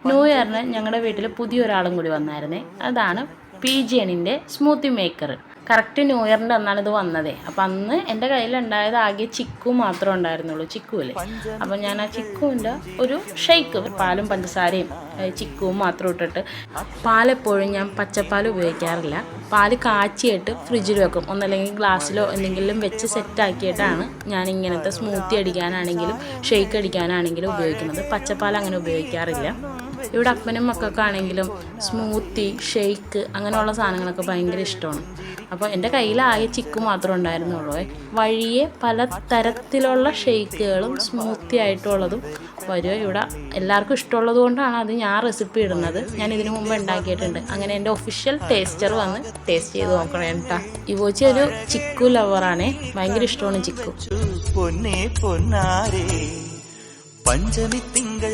New ഇയറിന് ഞങ്ങളുടെ വീട്ടിൽ പുതിയൊരാളും കൂടി വന്നായിരുന്നേ. അതാണ് പിജിയണിൻ്റെ സ്മൂത്തി മേക്കർ. കറക്റ്റ് ന്യൂ ഇയറിൻ്റെ അന്നാണ് ഇത് വന്നതേ. അപ്പം അന്ന് എൻ്റെ കയ്യിലുണ്ടായത് ആകെ ചിക്കു മാത്രമേ ഉണ്ടായിരുന്നുള്ളൂ, ചിക്കുവില്ലേ. അപ്പം ഞാൻ ആ ചിക്കുവിൻ്റെ ഒരു ഷെയ്ക്ക്, പാലും പഞ്ചസാരയും ചിക്കുവും മാത്രം ഇട്ടിട്ട്, പാലെപ്പോഴും ഞാൻ പച്ചപ്പാൽ ഉപയോഗിക്കാറില്ല. പാല് കാച്ചിയിട്ട് ഫ്രിഡ്ജിൽ വെക്കും, ഒന്നല്ലെങ്കിൽ ഗ്ലാസ്സിലോ എന്തെങ്കിലും വെച്ച് സെറ്റാക്കിയിട്ടാണ് ഞാൻ ഇങ്ങനത്തെ സ്മൂത്തി അടിക്കാനാണെങ്കിലും ഷെയ്ക്ക് അടിക്കാനാണെങ്കിലും ഉപയോഗിക്കുന്നത്. പച്ചപ്പാൽ അങ്ങനെ ഉപയോഗിക്കാറില്ല. ഇവിടെ അപ്പനും മക്കൾക്കാണെങ്കിലും സ്മൂത്തി, ഷെയ്ക്ക് അങ്ങനെയുള്ള സാധനങ്ങളൊക്കെ ഭയങ്കര ഇഷ്ടമാണ്. അപ്പോൾ എൻ്റെ കയ്യിലാകെ ചിക്കു മാത്രമേ ഉണ്ടായിരുന്നുള്ളൂ. വഴിയെ പല തരത്തിലുള്ള ഷെയ്ക്കുകളും സ്മൂത്തി ആയിട്ടുള്ളതും വരും. ഇവിടെ എല്ലാവർക്കും ഇഷ്ടമുള്ളത് കൊണ്ടാണ് അത് ഞാൻ റെസിപ്പി ഇടുന്നത്. ഞാൻ ഇതിനു മുമ്പ് ഉണ്ടാക്കിയിട്ടുണ്ട്. അങ്ങനെ എൻ്റെ ഒഫീഷ്യൽ ടേസ്റ്റർ വന്ന് ടേസ്റ്റ് ചെയ്ത് നോക്കണം കേട്ടോ. ഇവോച്ചി ഒരു ചിക്കു ലവറാണേ, ഭയങ്കര ഇഷ്ടമാണ് ചിക്കു. പഞ്ചമി തിങ്കൾ